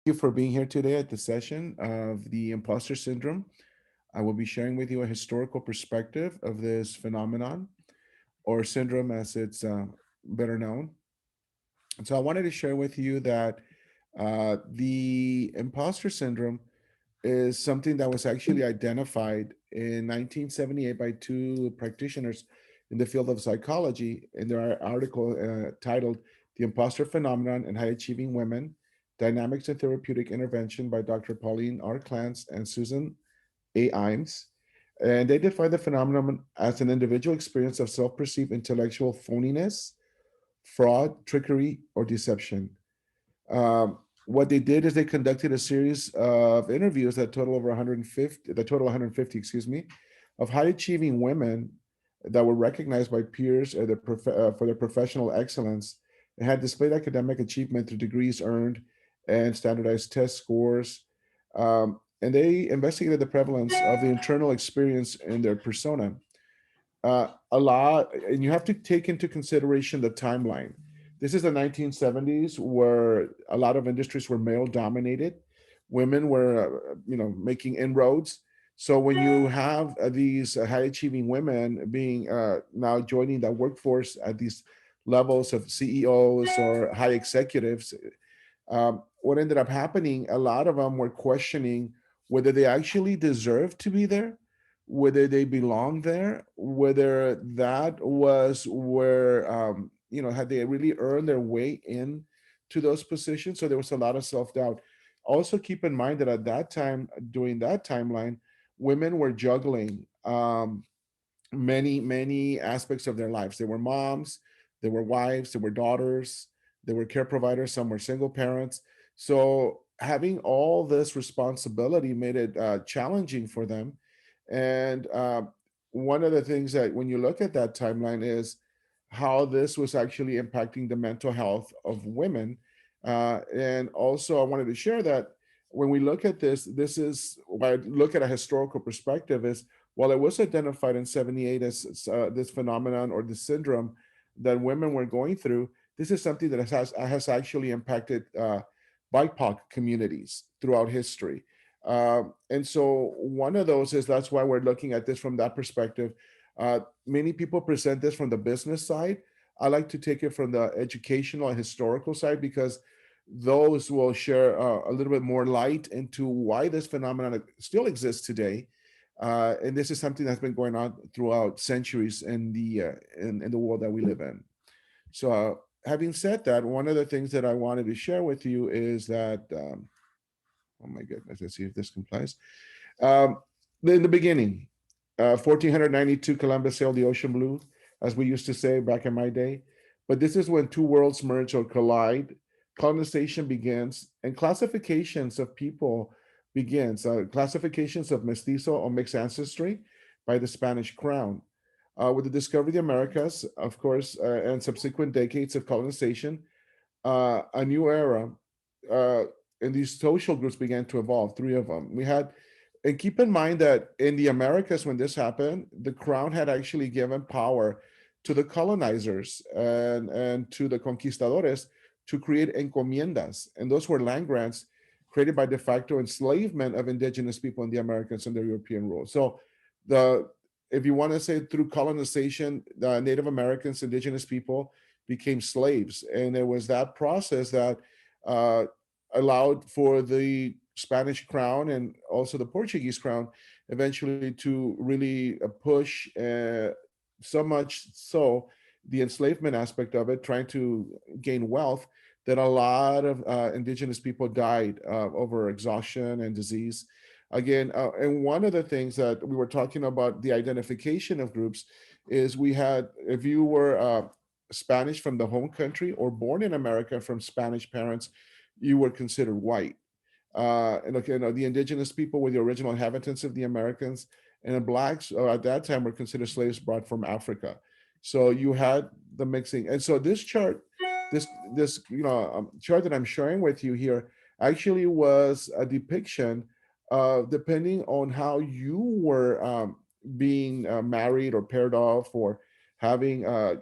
you for being here today at the session of the Impostor Syndrome. I will be sharing with you a historical perspective of this phenomenon or syndrome as it's better known. And so I wanted to share with you that the imposter syndrome is something that was actually identified in 1978 by two practitioners in the field of psychology in their article titled The Imposter Phenomenon and High Achieving Women, Dynamics and Therapeutic Intervention by Dr. Pauline R. Clance and Susan A. Imes. And they define the phenomenon as an individual experience of self perceived intellectual phoniness, fraud, trickery, or deception. What they did is they conducted a series of interviews that total over 150, the total 150, excuse me, of high achieving women that were recognized by peers for their professional excellence and had displayed academic achievement through degrees earned and standardized test scores. And they investigated the prevalence of the internal experience in their persona. A lot, and you have to take into consideration the timeline. This is the 1970s, where a lot of industries were male dominated. Women were, making inroads. So when you have these high achieving women being now joining the workforce at these levels of CEOs or high executives, what ended up happening, a lot of them were questioning whether they actually deserve to be there, whether they belong there, whether that was where, had they really earned their way in to those positions. So there was a lot of self doubt. Also, keep in mind that at that time, during that timeline, women were juggling many aspects of their lives. They were moms, they were wives, they were daughters, they were care providers, some were single parents. So having all this responsibility made it challenging for them. And one of the things that when you look at that timeline is how this was actually impacting the mental health of women. And also I wanted to share that when we look at this is why I look at a historical perspective is while it was identified in 78 as this phenomenon or this syndrome that women were going through, this is something that has actually impacted BIPOC communities throughout history. And so one of those is that's why we're looking at this from that perspective. Many people present this from the business side. I like to take it from the educational and historical side because those will share a little bit more light into why this phenomenon still exists today. And this is something that's been going on throughout centuries in the world that we live in. So, having said that, one of the things that I wanted to share with you is that, oh my goodness, let's see if this complies. Um, in the beginning, 1492, Columbus sailed the ocean blue, as we used to say back in my day. But this is when two worlds merge or collide, colonization begins, and classifications of people begins. Classifications of mestizo or mixed ancestry by the Spanish crown. With the discovery of the Americas, of course, and subsequent decades of colonization, a new era, uh, and these social groups began to evolve. Three of them. We had, and keep in mind that in the Americas, when this happened, the crown had actually given power to the colonizers and to the conquistadores to create encomiendas, and those were land grants created by de facto enslavement of indigenous people in the Americas under European rule. So the if you want to say through colonization, the Native Americans, indigenous people became slaves. And it was that process that uh, allowed for the Spanish crown and also the Portuguese crown eventually to really push so much so the enslavement aspect of it, trying to gain wealth, that a lot of indigenous people died over exhaustion and disease. Again, and one of the things that we were talking about the identification of groups is we had, if you were Spanish from the home country or born in America from Spanish parents, you were considered white. And okay, the indigenous people were the original inhabitants of the Americans, and the blacks at that time were considered slaves brought from Africa. So you had the mixing, and so this chart, this this chart that I'm sharing with you here, actually was a depiction of depending on how you were being married or paired off or having a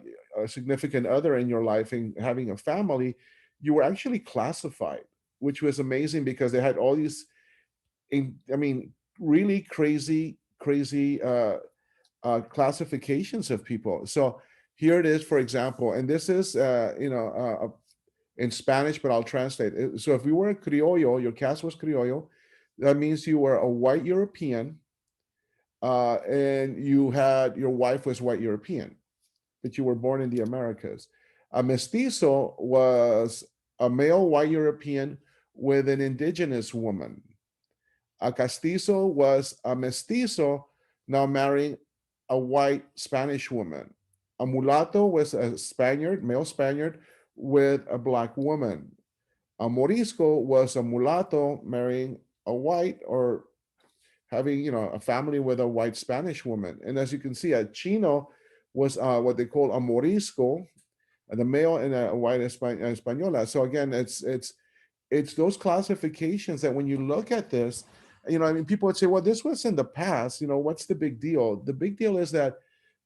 significant other in your life and having a family, you were actually classified. which was amazing because they had all these, I mean, really crazy classifications of people. So here it is, for example, and this is, in Spanish, but I'll translate it. So if you were a criollo, your caste was criollo, that means you were a white European, and you had your wife was white European, but you were born in the Americas. A mestizo was a male white European with an indigenous woman. A castizo was a mestizo now marrying a white Spanish woman. A mulatto was a Spaniard, male Spaniard, with a black woman. A morisco was a mulatto marrying a white, or having, a family with a white Spanish woman. And as you can see, a chino was what they call a morisco, the male, and a white española. So again, it's those classifications that when you look at this, I mean, people would say, well, this was in the past, what's the big deal? The big deal is that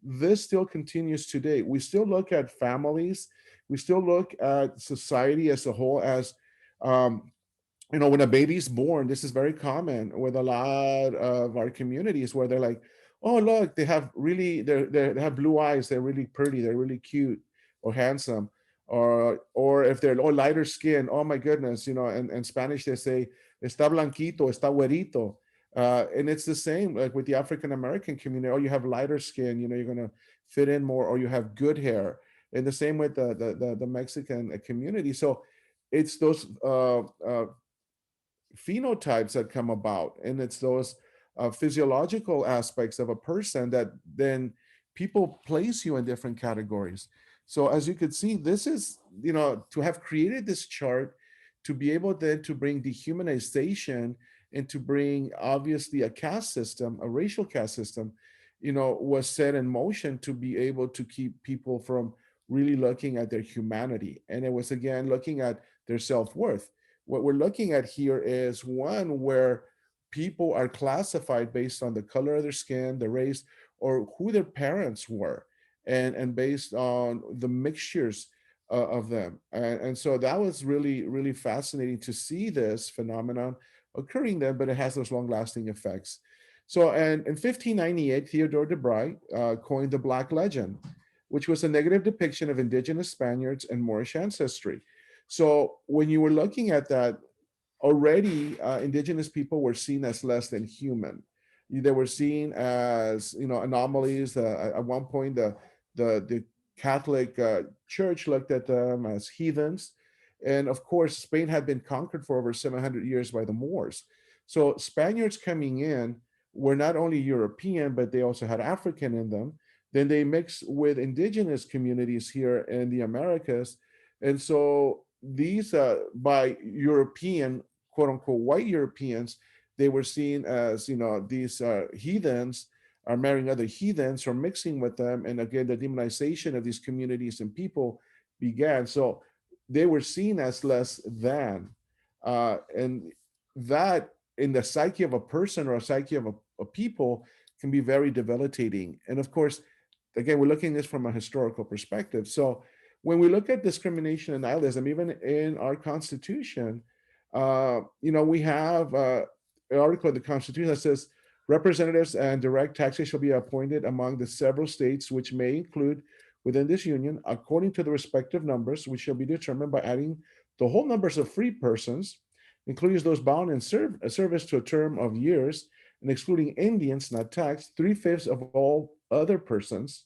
this still continues today. We still look at families, we still look at society as a whole as, um, when a baby's born, this is very common with a lot of our communities where they're like, oh, look, they have blue eyes, they're really pretty, they're really cute or handsome. Or if they're lighter skin, oh my goodness, in Spanish they say, está blanquito, está güerito. And it's the same like with the African American community. Oh, you have lighter skin, you're gonna fit in more, or you have good hair. And the same with the Mexican community. So it's those phenotypes that come about, and it's those physiological aspects of a person that then people place you in different categories. So as you could see, this is, to have created this chart, to be able then to bring dehumanization and to bring obviously a caste system, a racial caste system, was set in motion to be able to keep people from really looking at their humanity. And it was again looking at their self-worth. What we're looking at here is one where people are classified based on the color of their skin, the race, or who their parents were, and based on the mixtures of them. And so that was really, really fascinating to see this phenomenon occurring then, but it has those long lasting effects. So, and in 1598, Theodore de Bry coined the Black Legend, which was a negative depiction of indigenous Spaniards and Moorish ancestry. So when you were looking at that, already indigenous people were seen as less than human. They were seen as, anomalies. At one point, the Catholic Church looked at them as heathens. And of course, Spain had been conquered for over 700 years by the Moors. So Spaniards coming in were not only European, but they also had African in them. Then they mixed with indigenous communities here in the Americas. And so these, by European, quote unquote, white Europeans, they were seen as, these heathens are marrying other heathens or mixing with them. And again, the demonization of these communities and people began. So they were seen as less than. And that in the psyche of a person or a psyche of a people can be very debilitating. And of course, again, we're looking at this from a historical perspective. So when we look at discrimination and nihilism, even in our Constitution, we have an article of the Constitution that says representatives and direct taxes shall be appointed among the several states which may include within this union, according to the respective numbers, which shall be determined by adding the whole numbers of free persons, including those bound in service to a term of years, and excluding Indians not taxed, 3/5 of all other persons.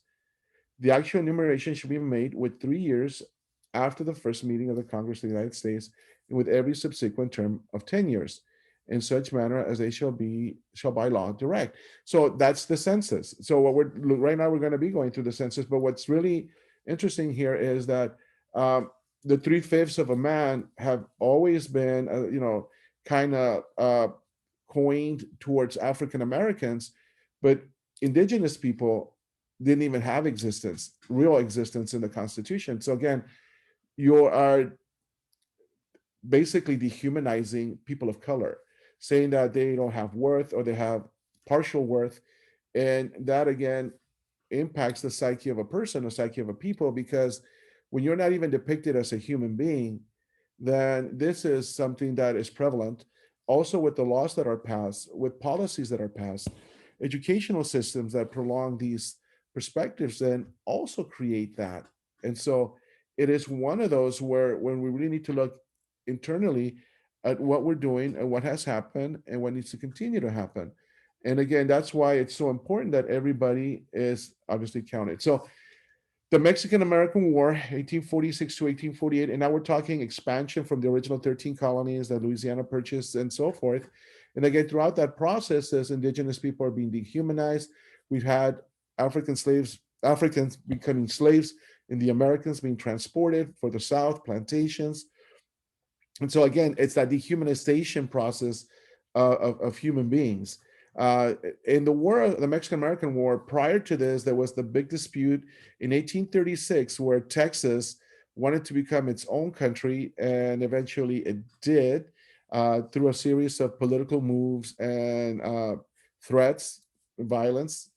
The actual enumeration should be made with 3 years after the first meeting of the Congress of the United States, and with every subsequent term of 10 years, in such manner as they shall by law direct. So that's the census. So what we're right now, we're going to be going through the census. But what's really interesting here is that the 3/5 of a man have always been, kind of coined towards African Americans, but indigenous people didn't even have real existence in the Constitution. So again, you are basically dehumanizing people of color, saying that they don't have worth or they have partial worth. And that again impacts the psyche of a person, the psyche of a people, because when you're not even depicted as a human being, then this is something that is prevalent. Also, with the laws that are passed, with policies that are passed, educational systems that prolong these perspectives, then also create that. And so it is one of those where when we really need to look internally at what we're doing and what has happened and what needs to continue to happen. And again, that's why it's so important that everybody is obviously counted. So the Mexican American War, 1846 to 1848, and now we're talking expansion from the original 13 colonies that Louisiana purchased and so forth. And again, throughout that process, as indigenous people are being dehumanized, we've had Africans becoming slaves, and the Americans being transported for the South, plantations. And so again, it's that dehumanization process of human beings. Uh, in the war, the Mexican American War, prior to this, there was the big dispute in 1836 where Texas wanted to become its own country, and eventually it did through a series of political moves and threats, violence.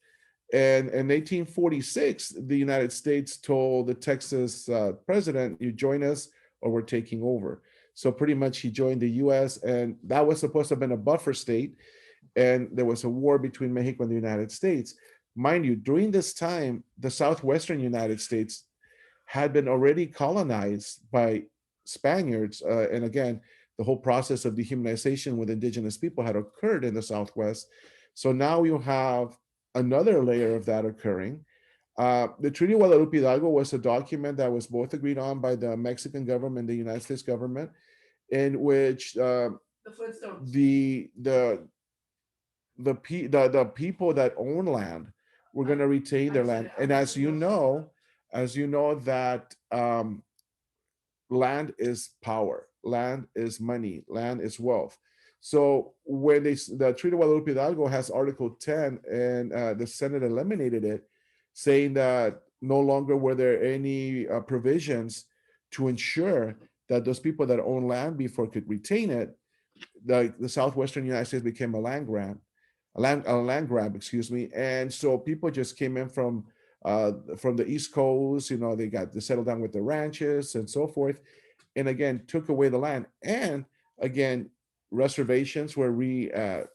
And in 1846, the United States told the Texas president, "You join us or we're taking over." So pretty much he joined the US, and that was supposed to have been a buffer state. And there was a war between Mexico and the United States. Mind you, during this time, the southwestern United States had been already colonized by Spaniards. And again, the whole process of dehumanization with indigenous people had occurred in the Southwest. So now you have another layer of that occurring. The Treaty of Guadalupe Hidalgo was a document that was both agreed on by the Mexican government and the United States government, in which the the people that own land were going to retain their land. And as you know that land is power, land is money, land is wealth. So when the Treaty of Guadalupe Hidalgo has Article 10, and the Senate eliminated it, saying that no longer were there any provisions to ensure that those people that own land before could retain it. The southwestern United States became a land grant, a land grab, excuse me. And so people just came in from the East Coast. You know, they settled down with the ranches and so forth, and again took away the land. And again, reservations were relocated.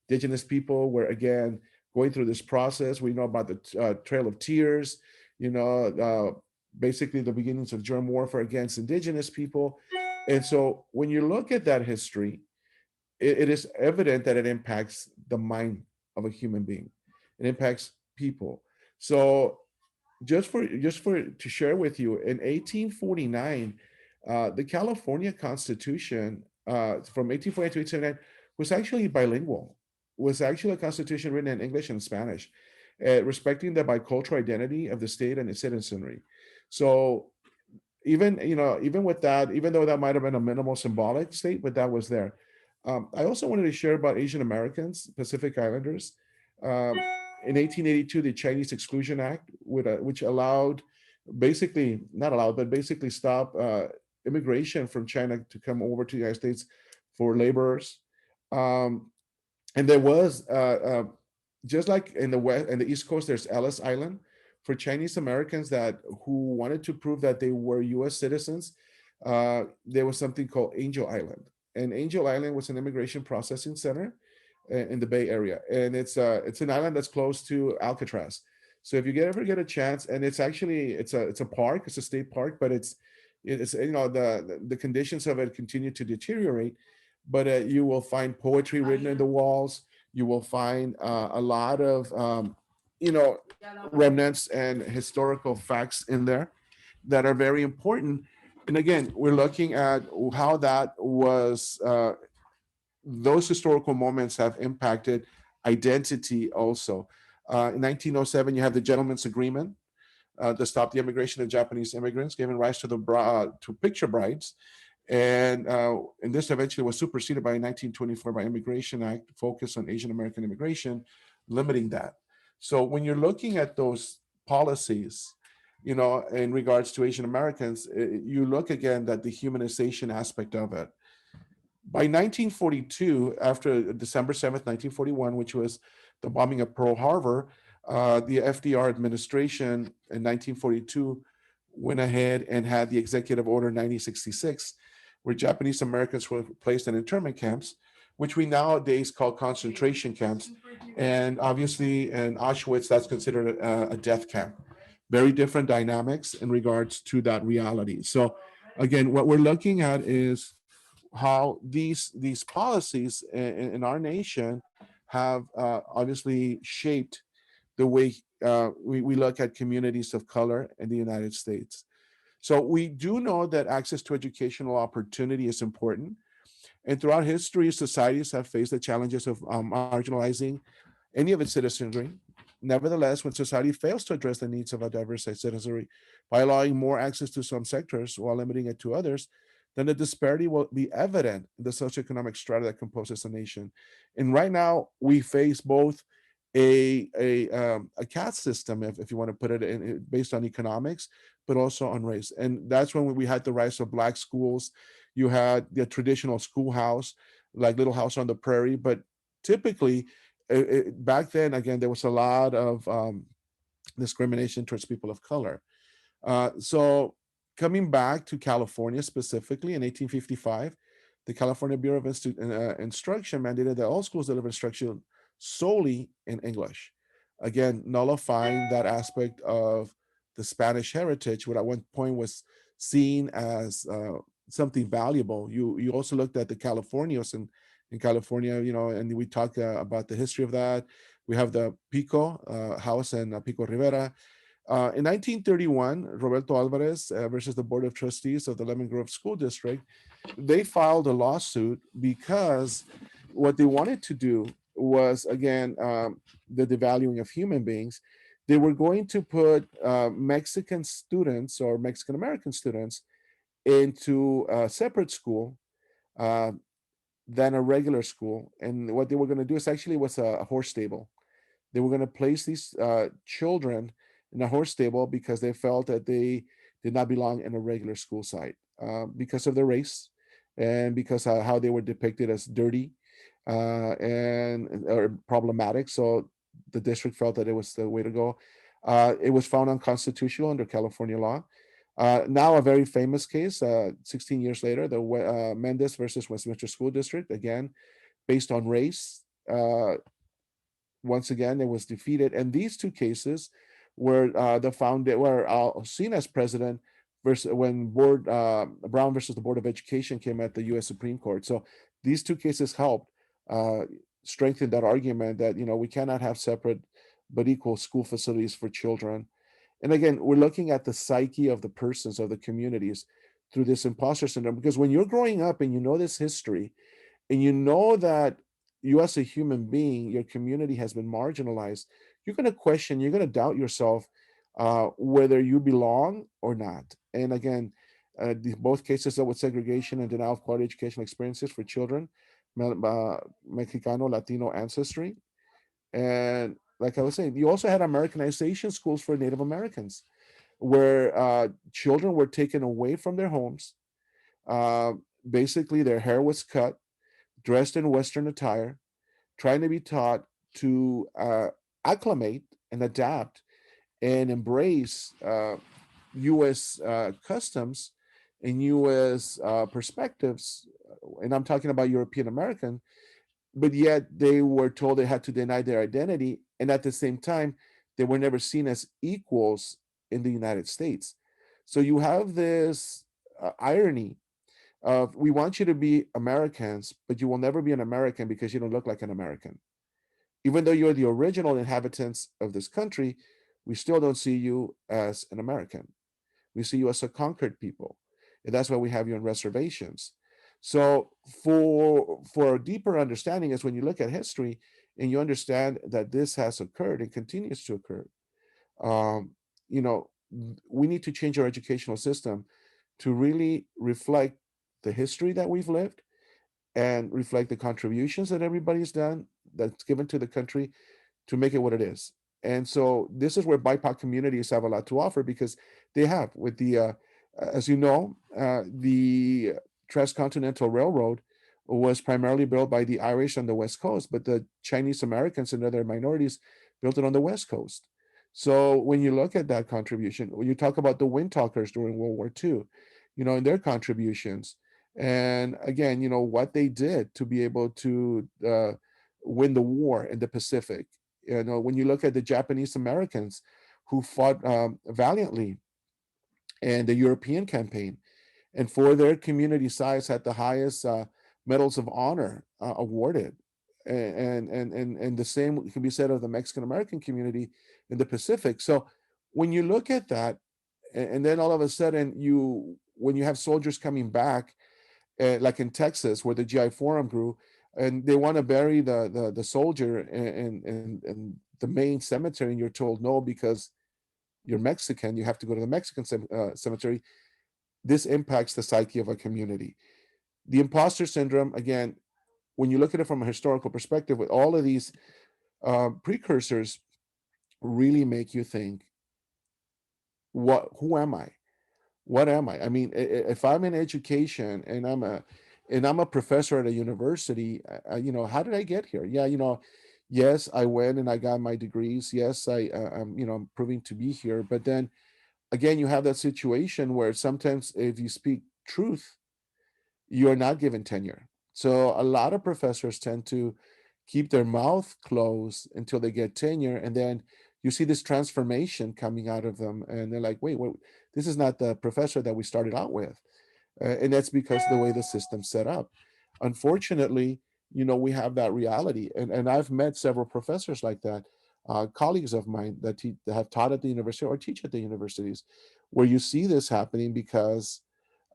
Indigenous people were again going through this process. We know about the Trail of Tears. You know, basically the beginnings of germ warfare against indigenous people. And so when you look at that history, it is evident that it impacts the mind of a human being. It impacts people. So just for to share with you, in 1849, the California Constitution from 1849 to 1879 was actually bilingual. Was actually a constitution written in English and Spanish, respecting the bicultural identity of the state and its citizenry. So even with that, even though that might have been a minimal symbolic state, but that was there. I also wanted to share about Asian Americans, Pacific Islanders. Um, in 1882, the Chinese Exclusion Act, which allowed, basically not allowed, but basically stopped immigration from China to come over to the United States for laborers. Um, and there was just like in the west and the East Coast, there's Ellis Island for Chinese Americans that who wanted to prove that they were U.S. citizens. There was something called Angel Island, and Angel Island was an immigration processing center in the Bay Area, and it's an island that's close to Alcatraz. So if you ever get a chance, and it's a park, it's a state park, but it's the conditions of it continue to deteriorate, but you will find poetry written in the walls. You will find a lot of you know remnants and historical facts in there that are very important. And again, we're looking at how that was those historical moments have impacted identity also. In 1907, you have the Gentleman's Agreement to stop the immigration of Japanese immigrants, giving rise to to picture brides. And this eventually was superseded by 1924 by Immigration Act, focused on Asian American immigration, limiting that. So when you're looking at those policies, in regards to Asian Americans, you look again at the humanization aspect of it. By 1942, after December 7th, 1941, which was the bombing of Pearl Harbor, the FDR administration in 1942 went ahead and had the Executive Order 1966, where Japanese Americans were placed in internment camps, which we nowadays call concentration camps. And obviously, in Auschwitz, that's considered a death camp. Very different dynamics in regards to that reality. So, again, what we're looking at is how these policies in our nation have obviously shaped the way we look at communities of color in the United States. So we do know that access to educational opportunity is important. And throughout history, societies have faced the challenges of marginalizing any of its citizenry. Nevertheless, when society fails to address the needs of a diverse citizenry by allowing more access to some sectors while limiting it to others, then the disparity will be evident in the socioeconomic strata that composes a nation. And right now, we face both a caste system, if you want to put it in, based on economics, but also on race. And that's when we had the rise of black schools. You had the traditional schoolhouse, like Little House on the Prairie, but typically back then, again, there was a lot of discrimination towards people of color. So coming back to California specifically in 1855, the California Bureau of Instruction mandated that all schools deliver instruction solely in English. Again, nullifying that aspect of the Spanish heritage, what at one point was seen as something valuable. You also looked at the Californios in California, and we talk about the history of that. We have the Pico house in Pico Rivera. In 1931, Roberto Alvarez versus the Board of Trustees of the Lemon Grove School District, they filed a lawsuit because what they wanted to do was, again, the devaluing of human beings. They were going to put Mexican students or Mexican American students into a separate school uh, than a regular school. And what they were going to do is actually was a horse stable. They were going to place these children in a horse stable because they felt that they did not belong in a regular school site because of their race and because of how they were depicted as dirty and or problematic. So the district felt that it was the way to go. It was found unconstitutional under California law. Now, a very famous case, 16 years later, the Mendez versus Westminster School District, again, based on race. Once again, it was defeated. And these two cases were seen as precedent versus when Brown versus the Board of Education came at the U.S. Supreme Court. So these two cases helped uh, strengthen that argument that we cannot have separate but equal school facilities for children. And again, we're looking at the psyche of the persons of the communities through this imposter syndrome, because when you're growing up and you know this history and you know that you as a human being, your community has been marginalized, you're going to question, you're going to doubt yourself whether you belong or not. And again, both cases dealt with segregation and denial of quality educational experiences for children, Mexicano, Latino ancestry. And like I was saying, you also had Americanization schools for Native Americans, where children were taken away from their homes. Uh, Basically, their hair was cut, dressed in Western attire, trying to be taught to acclimate and adapt and embrace U.S. Customs and U.S. Perspectives. And I'm talking about European American, but yet they were told they had to deny their identity. And at the same time, they were never seen as equals in the United States. So you have this irony of we want you to be Americans, but you will never be an American because you don't look like an American. Even though you're the original inhabitants of this country, we still don't see you as an American. We see you as a conquered people. And that's why we have you on reservations. So for a deeper understanding is when you look at history and you understand that this has occurred and continues to occur. Um, you know, we need to change our educational system to really reflect the history that we've lived and reflect the contributions that everybody's done that's given to the country to make it what it is. And so this is where BIPOC communities have a lot to offer because they have with as you know, the Transcontinental Railroad was primarily built by the Irish on the West Coast, but the Chinese Americans and other minorities built it on the West Coast. So when you look at that contribution, when you talk about the Windtalkers during World War II, and their contributions, and again, what they did to be able to win the war in the Pacific. When you look at the Japanese Americans who fought valiantly in the European campaign, and for their community size had the highest medals of honor awarded. And the same can be said of the Mexican American community in the Pacific. So when you look at that, and then all of a sudden when you have soldiers coming back, like in Texas where the GI Forum grew, and they want to bury the soldier in the main cemetery, and you're told no because you're Mexican, you have to go to the Mexican cemetery. This impacts the psyche of a community. The imposter syndrome, again, when you look at it from a historical perspective, with all of these precursors, really make you think, who am I? What am I? I mean, if I'm in education and I'm a professor at a university, how did I get here? Yeah, yes, I went and I got my degrees. Yes, I'm proving to be here. But then again, you have that situation where sometimes if you speak truth, you're not given tenure. So a lot of professors tend to keep their mouth closed until they get tenure, and then you see this transformation coming out of them, and they're like, wait, this is not the professor that we started out with. And that's because of the way the system's set up. Unfortunately, we have that reality, and I've met several professors like that, colleagues of mine that have taught at the university or teach at the universities, where you see this happening because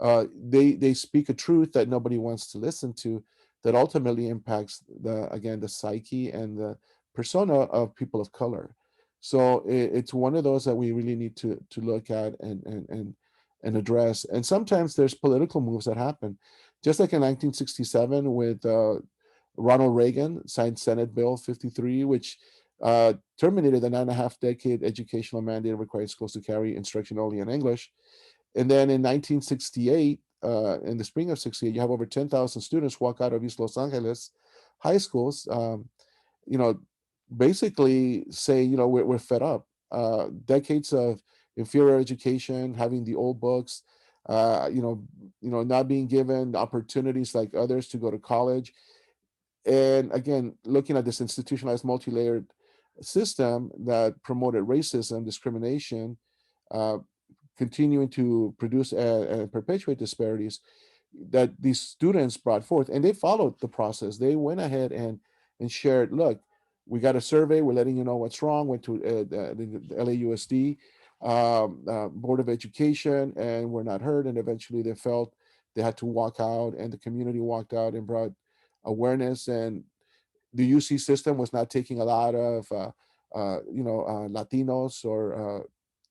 they speak a truth that nobody wants to listen to, that ultimately impacts the psyche and the persona of people of color. So it's one of those that we really need to look at and address. And sometimes there's political moves that happen, just like in 1967 with Ronald Reagan signed Senate Bill 53, which terminated the 9.5 decade educational mandate requiring schools to carry instruction only in English. And then in 1968, in the spring of 68, you have over 10,000 students walk out of East Los Angeles high schools, you know, basically say, we're fed up. Decades of inferior education, having the old books, not being given opportunities like others to go to college. And again, looking at this institutionalized, multi-layered system that promoted racism, discrimination, uh, continuing to produce and perpetuate disparities that these students brought forth, and they followed the process. They went ahead and shared, look, we got a survey, we're letting you know what's wrong. Went to the LAUSD Board of Education, and were not heard, and eventually they felt they had to walk out, and the community walked out and brought awareness. And the UC system was not taking a lot of Latinos or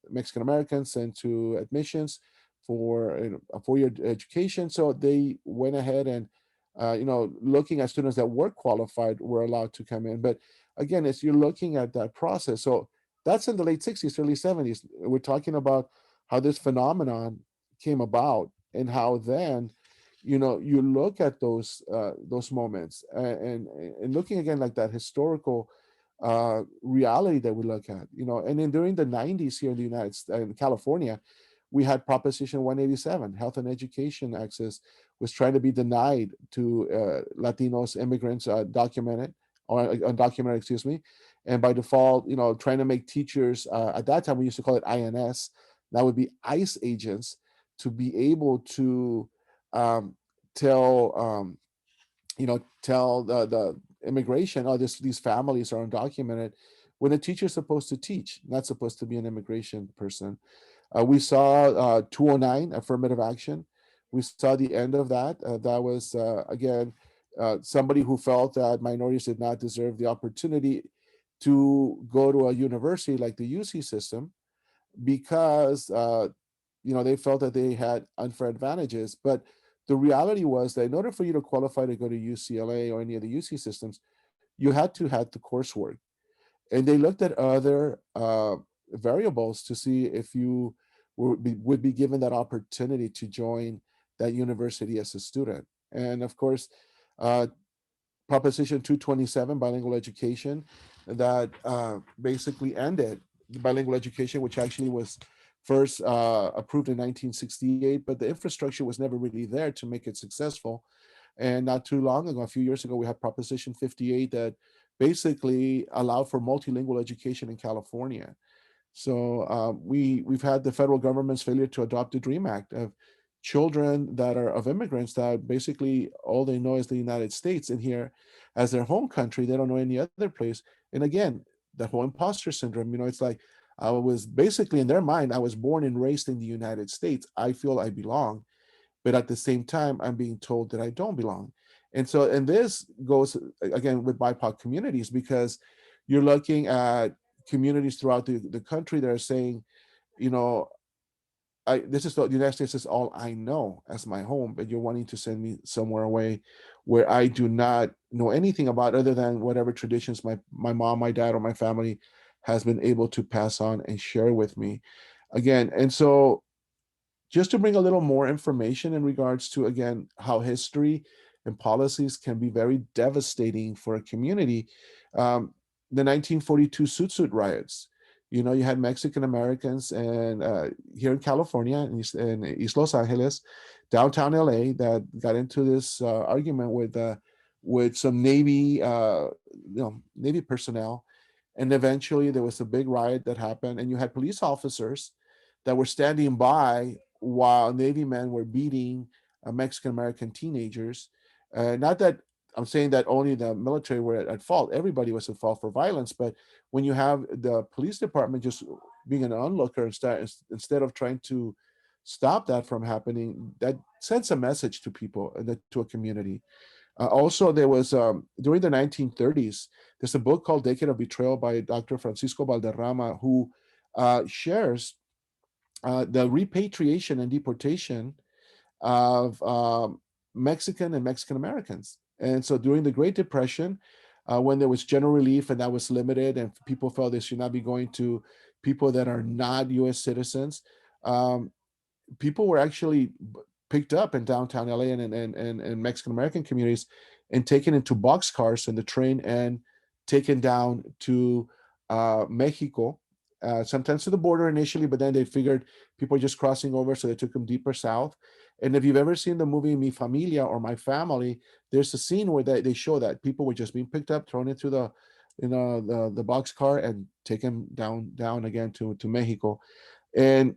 Mexican Americans into admissions for a 4-year education. So they went ahead and, looking at students that were qualified were allowed to come in. But again, as you're looking at that process, so that's in the late 60s, early 70s. We're talking about how this phenomenon came about and how then, you look at those moments and looking again like that historical reality that we look at, and then during the 90s here in the United States, in California, we had Proposition 187, health and education access was trying to be denied to Latinos, immigrants, documented or undocumented, excuse me. And by default, trying to make teachers, at that time we used to call it INS, that would be ICE agents, to be able to um, tell tell the immigration, oh, these families are undocumented, when a teacher's supposed to teach, not supposed to be an immigration person. We saw 209 affirmative action. We saw the end of that. That was again somebody who felt that minorities did not deserve the opportunity to go to a university like the UC system because they felt that they had unfair advantages. But the reality was that in order for you to qualify to go to UCLA or any of the UC systems, you had to have the coursework. And they looked at other variables to see if you would be given that opportunity to join that university as a student. And of course, uh, Proposition 227, bilingual education, that basically ended bilingual education, which actually was first approved in 1968, but the infrastructure was never really there to make it successful. And not too long ago, a few years ago, we had Proposition 58 that basically allowed for multilingual education in California. So we've had the federal government's failure to adopt the Dream Act of children that are of immigrants that basically all they know is the United States and here as their home country. They don't know any other place. And again, the whole imposter syndrome. It's like I was basically in their mind. I was born and raised in the United States. I feel I belong, but at the same time, I'm being told that I don't belong. And this goes again with BIPOC communities because you're looking at communities throughout the country that are saying, you know, this is the United States is all I know as my home, but you're wanting to send me somewhere away where I do not know anything about other than whatever traditions my mom, my dad, or my family has been able to pass on and share with me. Again, and so just to bring a little more information in regards to, again, how history and policies can be very devastating for a community. Um, the 1942 Suit riots, you had Mexican Americans and here in California, in East Los Angeles, downtown LA, that got into this argument with some Navy personnel. And eventually there was a big riot that happened, and you had police officers that were standing by while Navy men were beating Mexican American teenagers. Not that I'm saying that only the military were at fault. Everybody was at fault for violence. But when you have the police department just being an onlooker instead of trying to stop that from happening, that sends a message to people, to a community. Also, there was during the 1930s, there's a book called Decade of Betrayal by Dr. Francisco Valderrama, who shares the repatriation and deportation of Mexican and Mexican Americans. And so during the Great Depression, when there was general relief and that was limited, and people felt they should not be going to people that are not U.S. citizens, um, people were actually picked up in downtown LA and Mexican American communities and taken into boxcars in the train and taken down to Mexico, sometimes to the border initially, but then they figured people are just crossing over, so they took them deeper south. And if you've ever seen the movie Mi Familia or My Family, there's a scene where they show that people were just being picked up, thrown into the boxcar, and taken down again to Mexico. And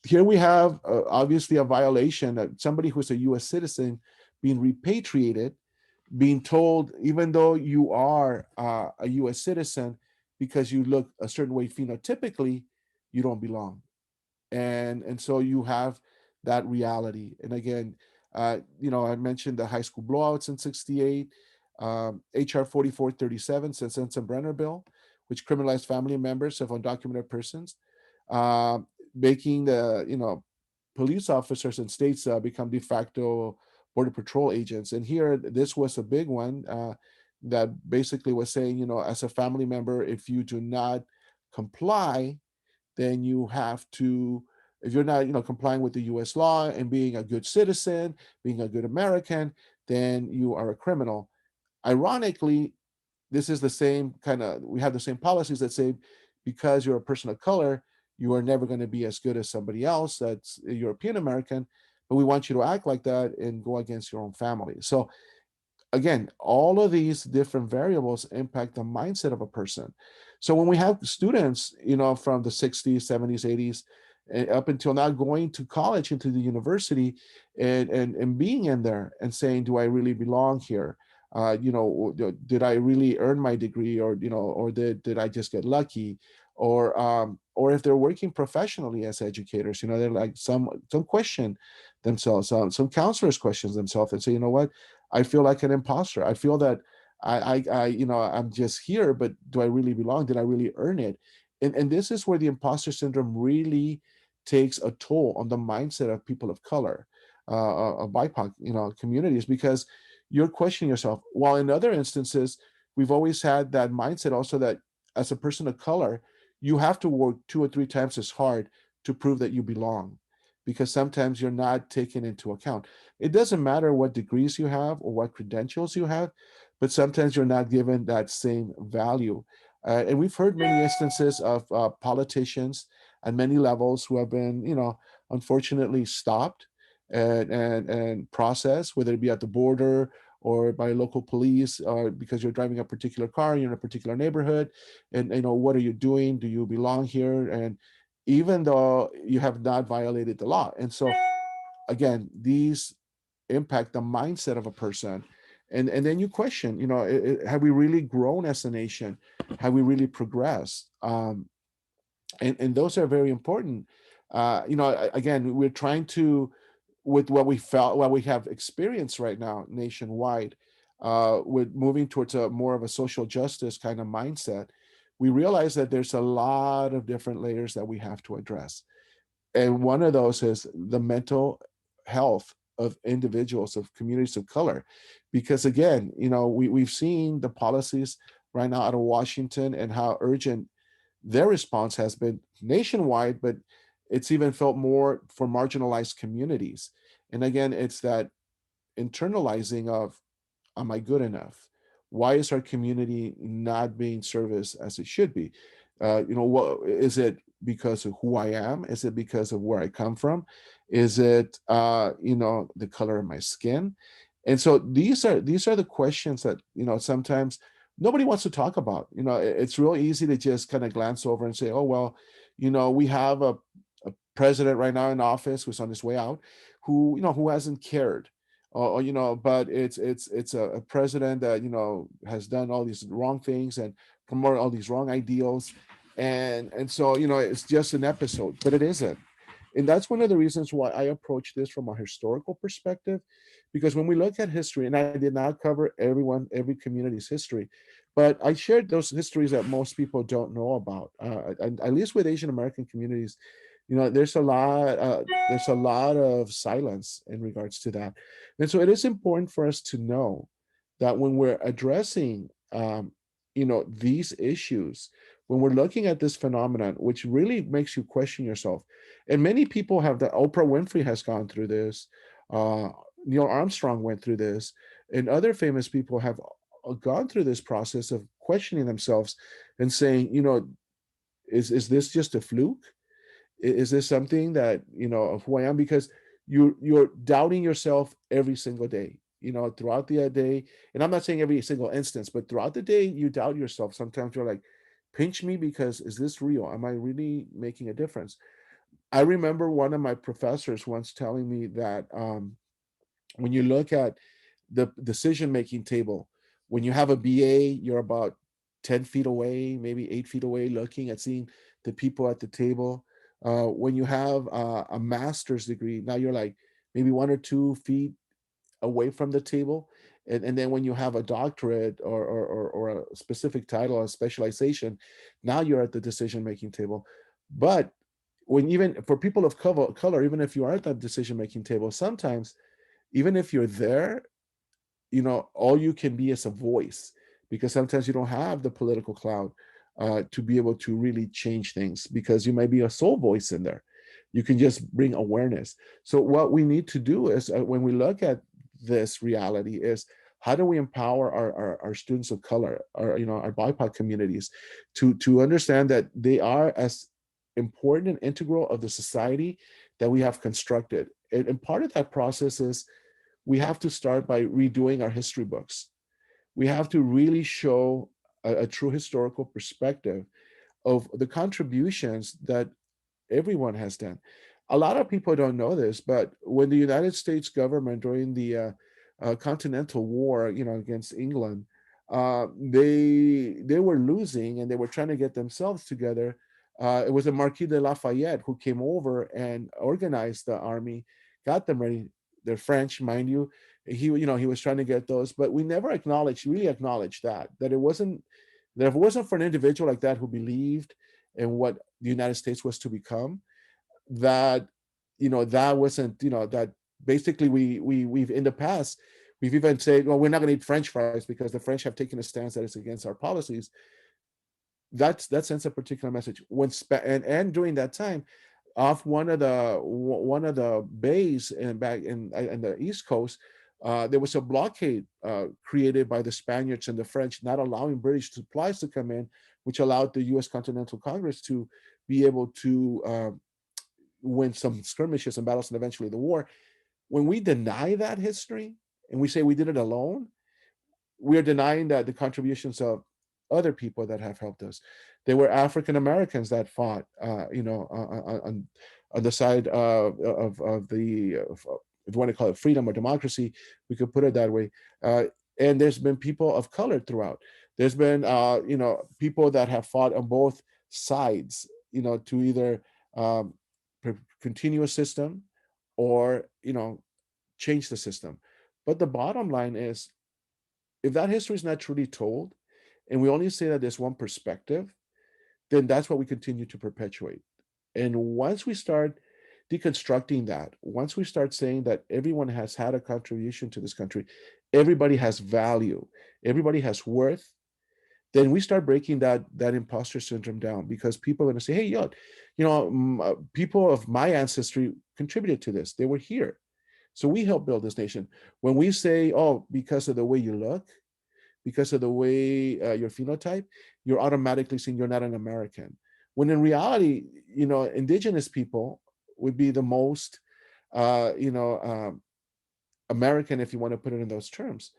here we have obviously a violation that somebody who's a U.S. citizen being repatriated, being told, even though you are a U.S. citizen, because you look a certain way phenotypically, you don't belong. And so you have that reality. And again, I mentioned the high school blowouts in 68, HR 4437, Sensenbrenner bill, which criminalized family members of undocumented persons, uh, making the police officers in states become de facto border patrol agents. And here, this was a big one that basically was saying, as a family member, if you do not comply, then you have to, if you're not complying with the US law and being a good citizen, being a good American, then you are a criminal. Ironically, this is the same we have the same policies that say because you're a person of color, you are never going to be as good as somebody else that's a European American, but we want you to act like that and go against your own family. So again, all of these different variables impact the mindset of a person. So when we have students, from the 60s, 70s, 80s, up until now going to college, into the university, and being in there and saying, do I really belong here? Did I really earn my degree, or did I just get lucky? Or if they're working professionally as educators, they're like some question themselves. Some counselors questions themselves and say, you know what, I feel like an imposter. I feel that I'm just here, but do I really belong? Did I really earn it? And this is where the imposter syndrome really takes a toll on the mindset of people of color, of BIPOC, communities, because you're questioning yourself. While in other instances, we've always had that mindset also that as a person of color, you have to work 2 or 3 times as hard to prove that you belong, because sometimes you're not taken into account. It doesn't matter what degrees you have or what credentials you have, but sometimes you're not given that same value. And we've heard many instances of politicians at many levels who have been, unfortunately stopped and processed, whether it be at the border or by local police, or because you're driving a particular car, you're in a particular neighborhood, and what are you doing? Do you belong here? And even though you have not violated the law, and so again, these impact the mindset of a person, and then you question, have we really grown as a nation? Have we really progressed? And those are very important. Again, we're trying to, with what we have experienced right now nationwide, with moving towards a more of a social justice kind of mindset, we realize that there's a lot of different layers that we have to address, and one of those is the mental health of individuals, of communities of color, because again, we've seen the policies right now out of Washington and how urgent their response has been nationwide, but it's even felt more for marginalized communities. And again, it's that internalizing of, am I good enough? Why is our community not being serviced as it should be? What is it? Because of who I am? Is it because of where I come from? Is it the color of my skin? And so these are the questions that sometimes nobody wants to talk about. It's real easy to just kind of glance over and say, oh well, we have a president right now in office who's on his way out, who hasn't cared, but it's a president that has done all these wrong things and promoted all these wrong ideals, and so it's just an episode, but it isn't. And that's one of the reasons why I approach this from a historical perspective, because when we look at history, and I did not cover every community's history, but I shared those histories that most people don't know about, at least with Asian American communities. There's a lot of silence in regards to that. And so it is important for us to know that when we're addressing these issues, when we're looking at this phenomenon, which really makes you question yourself, and many people have that. Oprah Winfrey has gone through this, uh, Neil Armstrong went through this, and other famous people have gone through this process of questioning themselves and saying, is this just a fluke? Is this something that of who I am? Because you're doubting yourself every single day, throughout the day. And I'm not saying every single instance, but throughout the day you doubt yourself. Sometimes you're like, pinch me, because is this real? Am I really making a difference? I remember one of my professors once telling me that, when you look at the decision making table, when you have a BA, you're about 10 feet away, maybe 8 feet away, looking at seeing the people at the table. When you have a master's degree, now you're like maybe 1 or 2 feet away from the table. And then when you have a doctorate, or a specific title, a specialization, now you're at the decision making table. But when, even for people of color, even if you are at that decision making table, sometimes even if you're there, all you can be is a voice, because sometimes you don't have the political clout, to be able to really change things, because you might be a sole voice in there. You can just bring awareness. So what we need to do is, when we look at this reality, is how do we empower our students of color, our BIPOC communities, to understand that they are as important and integral of the society that we have constructed. And part of that process is, we have to start by redoing our history books. We have to really show a true historical perspective of the contributions that everyone has done. A lot of people don't know this, but when the United States government, during the Continental War, against England, they were losing, and they were trying to get themselves together. It was the Marquis de Lafayette who came over and organized the army, got them ready. They're French, mind you. He was trying to get those, but we never really acknowledged that it wasn't, that if it wasn't for an individual like that who believed in what the United States was to become, that that wasn't, that basically we've in the past, we've even said, well, we're not going to eat French fries because the French have taken a stance that is against our policies. That sends a particular message. And during that time, off one of the bays, and back in the East Coast, There was a blockade created by the Spaniards and the French, not allowing British supplies to come in, which allowed the U.S. Continental Congress to be able to win some skirmishes and battles and eventually the war. When we deny that history and we say we did it alone, we are denying that the contributions of other people that have helped us. There were African Americans that fought, on the side of the, if you want to call it freedom or democracy, we could put it that way. And there's been people of color throughout. There's been, people that have fought on both sides, to either um, continue a system or, change the system. But the bottom line is, if that history is not truly told, and we only say that there's one perspective, then that's what we continue to perpetuate. And once we start deconstructing that, once we start saying that everyone has had a contribution to this country, everybody has value, everybody has worth, then we start breaking that imposter syndrome down, because people are going to say, hey, yo, people of my ancestry contributed to this. They were here. So we helped build this nation. When we say, oh, because of the way you look, because of the way your phenotype, you're automatically saying you're not an American. When in reality, indigenous people would be the most, American, if you want to put it in those terms.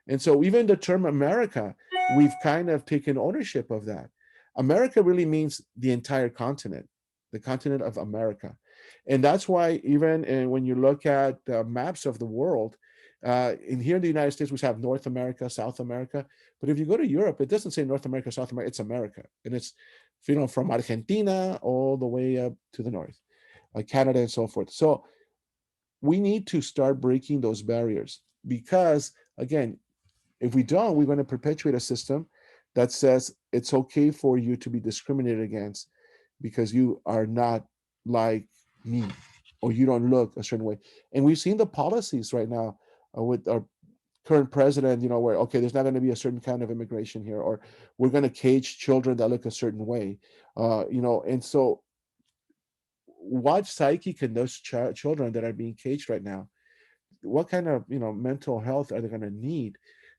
And so even the term America, we've kind of taken ownership of that. America really means the entire continent, the continent of America. And that's why even when you look at maps of the world, in here in the United States, we have North America, South America. But if you go to Europe, it doesn't say North America, South America, it's America. And it's, from Argentina all the way up to the north, like Canada and so forth. So we need to start breaking those barriers, because, again, if we don't, we're going to perpetuate a system that says it's okay for you to be discriminated against because you are not like me, or you don't look a certain way. And we've seen the policies right now with our current president, where, okay, there's not going to be a certain kind of immigration here, or we're going to cage children that look a certain way, and so what psyche can those children that are being caged right now, what kind of mental health are they going to need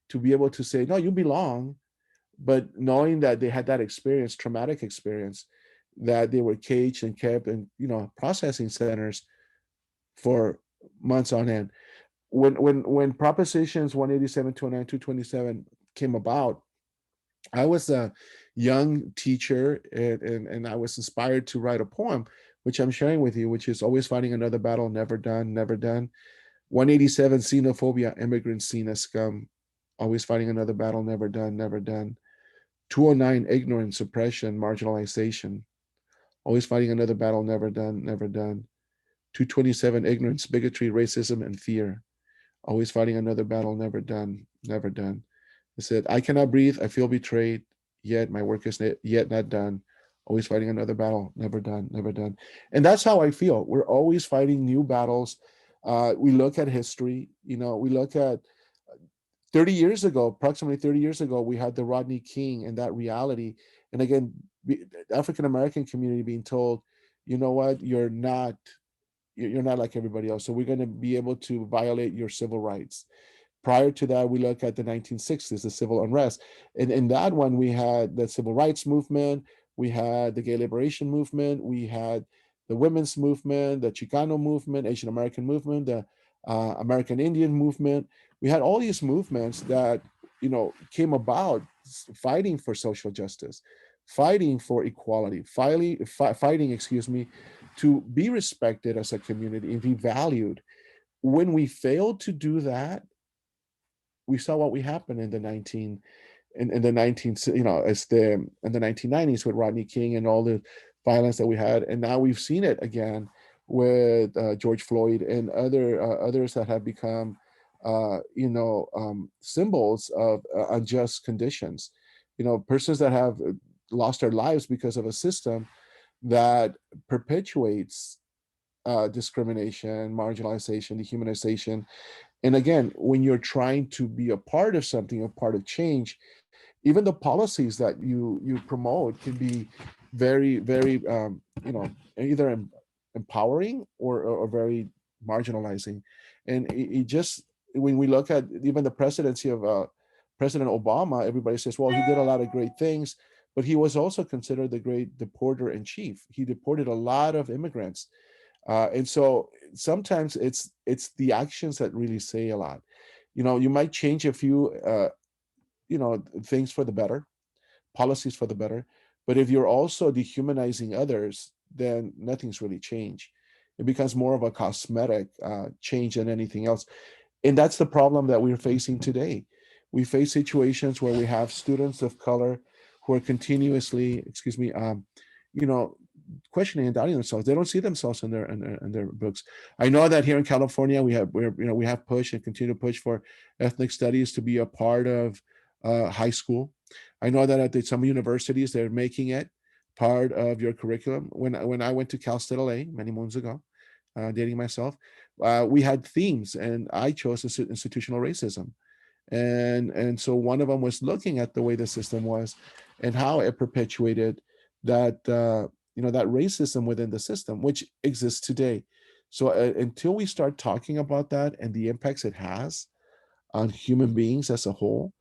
to be able to say, no, you belong, but knowing that they had that experience, traumatic experience, that they were caged and kept in processing centers for months on end. When propositions 187, 209, 227 came about, I was a young teacher, and I was inspired to write a poem, which I'm sharing with you, which is always fighting another battle, never done, never done. 187, xenophobia, immigrants seen as scum, always fighting another battle, never done, never done. 209, ignorance, suppression, marginalization, always fighting another battle, never done, never done. 227, ignorance, bigotry, racism, and fear, always fighting another battle, never done, never done. It said, I cannot breathe, I feel betrayed, yet my work is yet not done. Always fighting another battle, never done, never done. And that's how I feel. We're always fighting new battles. We look at history, we look at 30 years ago, approximately 30 years ago, we had the Rodney King and that reality. And again, the African American community being told, you know what, you're not like everybody else. So we're going to be able to violate your civil rights. Prior to that, we look at the 1960s, the civil unrest. And in that one, we had the civil rights movement, we had the gay liberation movement, we had the women's movement, the Chicano movement, Asian American movement, the American Indian movement. We had all these movements that, came about fighting for social justice, fighting for equality, fighting, excuse me, to be respected as a community and be valued. When we failed to do that, we saw what we happened in the 19 as the in the 1990s with Rodney King and all the violence that we had, and now we've seen it again with George Floyd and others that have become symbols of unjust conditions, persons that have lost their lives because of a system that perpetuates discrimination, marginalization, dehumanization. And again, when you're trying to be a part of something, a part of change, even the policies that you promote can be very, very, either empowering or very marginalizing. And it just when we look at even the presidency of President Obama, everybody says, well, he did a lot of great things, but he was also considered the great deporter in chief. He deported a lot of immigrants. And so sometimes it's the actions that really say a lot. You might change a few things for the better, policies for the better, but if you're also dehumanizing others, then nothing's really changed. It becomes more of a cosmetic change than anything else. And that's the problem that we're facing today. We face situations where we have students of color who are continuously, you know, questioning and doubting themselves. They don't see themselves in their books. I know that here in California we have pushed and continue to push for ethnic studies to be a part of high school. I know that at some universities they're making it part of your curriculum. When I went to Cal State LA many moons ago, dating myself, we had themes, and I chose institutional racism, and so one of them was looking at the way the system was and how it perpetuated that that racism within the system, which exists today. So until we start talking about that and the impacts it has on human beings as a whole,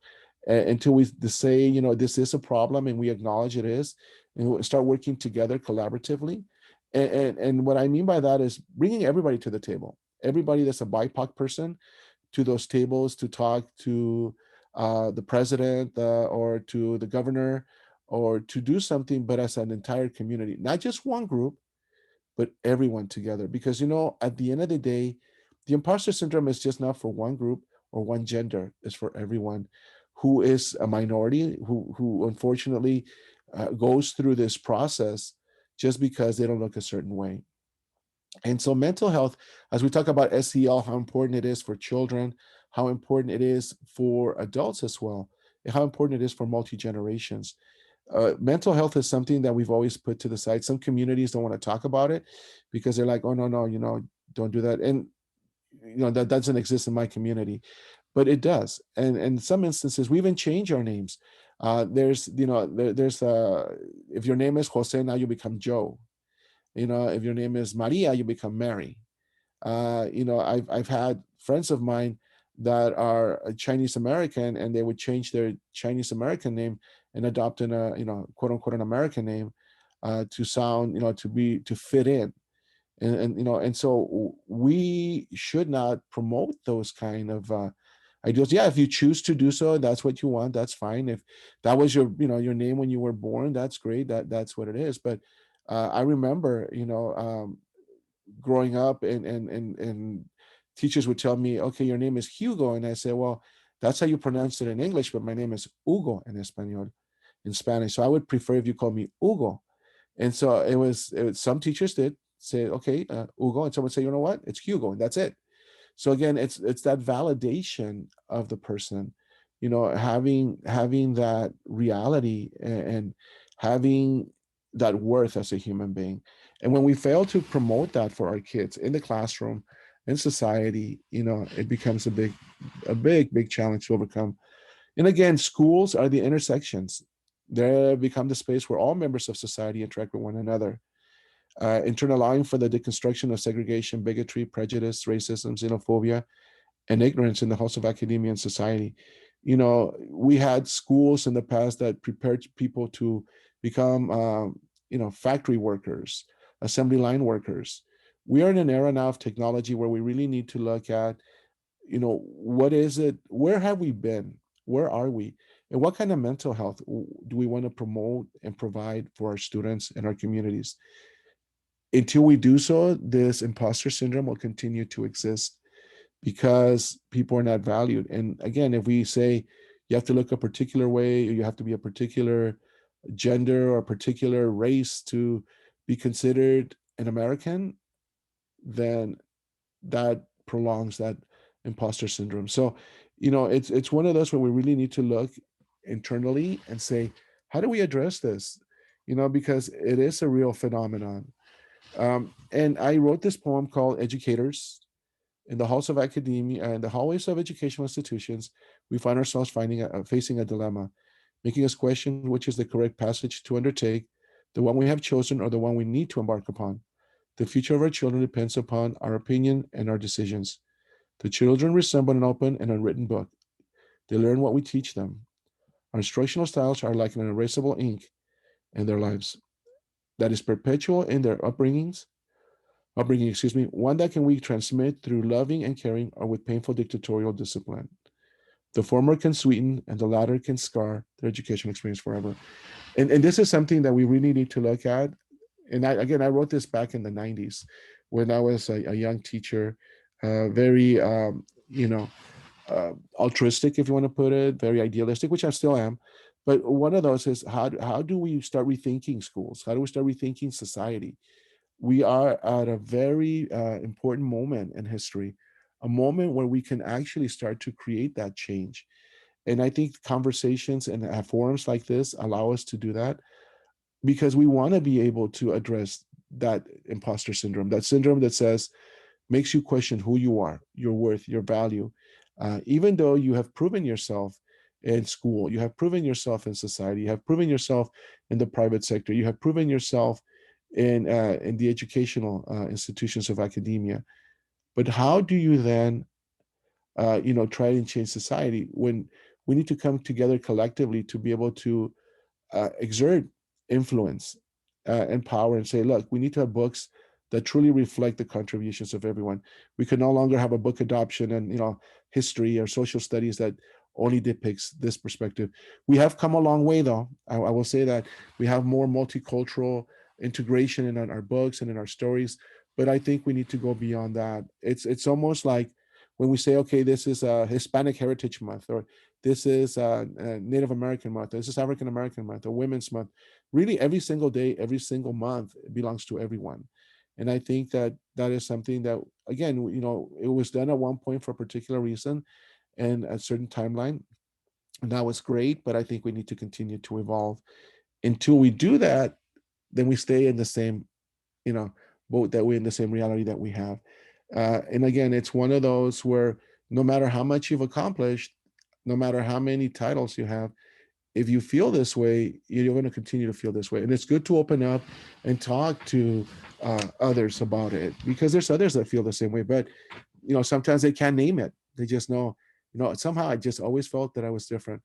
until we say, this is a problem and we acknowledge it is, and we start working together collaboratively. And what I mean by that is bringing everybody to the table, everybody that's a BIPOC person to those tables to talk to the president or to the governor, or to do something, but as an entire community, not just one group, but everyone together. Because, at the end of the day, the imposter syndrome is just not for one group or one gender, it's for everyone who is a minority, who unfortunately goes through this process just because they don't look a certain way. And so mental health, as we talk about SEL, how important it is for children, how important it is for adults as well, and how important it is for multi-generations. Mental health is something that we've always put to the side. Some communities don't want to talk about it because they're like, oh, no, don't do that. And, that doesn't exist in my community, but it does. And in some instances, we even change our names. There's if your name is Jose, now you become Joe. If your name is Maria, you become Mary. I've had friends of mine that are Chinese American, and they would change their Chinese American name and adopt a quote unquote an American name to sound, to fit in. And so we should not promote those kind of ideals. Yeah, if you choose to do so, that's what you want, that's fine. If that was your name when you were born, that's great, that's what it is. But I remember, growing up, and teachers would tell me, okay, your name is Hugo, and I say, well, that's how you pronounce it in English, but my name is Hugo in Spanish, so I would prefer if you call me Hugo. And so some teachers did say, okay, Hugo, and someone say, you know what, it's Hugo, and that's it. So again, it's that validation of the person, having that reality, and having that worth as a human being. And when we fail to promote that for our kids in the classroom, in society, it becomes a big challenge to overcome. And again, schools are the intersections. They become the space where all members of society interact with one another, in turn allowing for the deconstruction of segregation, bigotry, prejudice, racism, xenophobia, and ignorance in the halls of academia and society. We had schools in the past that prepared people to become, factory workers, assembly line workers. We are in an era now of technology where we really need to look at, what is it? Where have we been? Where are we? And what kind of mental health do we want to promote and provide for our students and our communities? Until we do so, this imposter syndrome will continue to exist because people are not valued. And again, if we say you have to look a particular way, or you have to be a particular gender or a particular race to be considered an American, then that prolongs that imposter syndrome. So, it's one of those where we really need to look internally and say, how do we address this? Because it is a real phenomenon. And I wrote this poem called Educators. In the halls of academia and the hallways of educational institutions, we find ourselves facing a dilemma, making us question which is the correct passage to undertake, the one we have chosen or the one we need to embark upon. The future of our children depends upon our opinion and our decisions. The children resemble an open and unwritten book. They learn what we teach them. Our instructional styles are like an erasable ink in their lives that is perpetual in their one that can we transmit through loving and caring or with painful dictatorial discipline. The former can sweeten and the latter can scar their education experience forever. And this is something that we really need to look at. And I wrote this back in the 90s when I was a young teacher, very, altruistic, if you want to put it, very idealistic, which I still am. But one of those is how do we start rethinking schools? How do we start rethinking society? We are at a very important moment in history, a moment where we can actually start to create that change. And I think conversations and forums like this allow us to do that because we want to be able to address that imposter syndrome, that syndrome that says, makes you question who you are, your worth, your value. Even though you have proven yourself in school, you have proven yourself in society, you have proven yourself in the private sector, you have proven yourself in the educational institutions of academia. But how do you then, try and change society when we need to come together collectively to be able to exert influence and power and say, look, we need to have books that truly reflect the contributions of everyone. We can no longer have a book adoption and history or social studies that only depicts this perspective. We have come a long way, though. I will say that we have more multicultural integration in our books and in our stories, but I think we need to go beyond that. It's almost like when we say, okay, this is a Hispanic Heritage Month, or this is a Native American month, this is African American month, or Women's Month. Really, every single day, every single month belongs to everyone. And I think that that is something that, again, it was done at one point for a particular reason and a certain timeline. And that was great, but I think we need to continue to evolve. Until we do that, then we stay in the same, you know, boat that we're in the same reality that we have. And again, it's one of those where no matter how much you've accomplished, no matter how many titles you have, if you feel this way, you're going to continue to feel this way. And it's good to open up and talk to others about it, because there's others that feel the same way. But sometimes they can't name it. They just know, somehow I just always felt that I was different.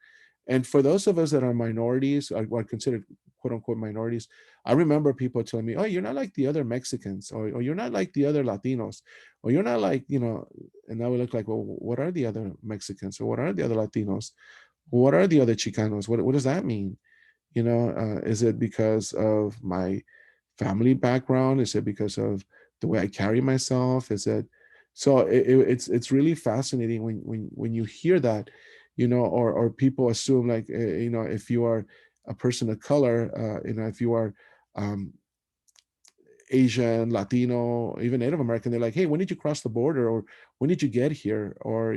And for those of us that are minorities, or considered quote unquote minorities, I remember people telling me, oh, you're not like the other Mexicans, or you're not like the other Latinos, or you're not like, and I would look like, well, what are the other Mexicans, or what are the other Latinos? What are the other Chicanos? What does that mean? Is it because of my family background? Is it because of the way I carry myself? Is it so? It's really fascinating when you hear that, or people assume like if you are a person of color, if you are um, Asian, Latino, even Native American, they're like, hey, when did you cross the border, or when did you get here, or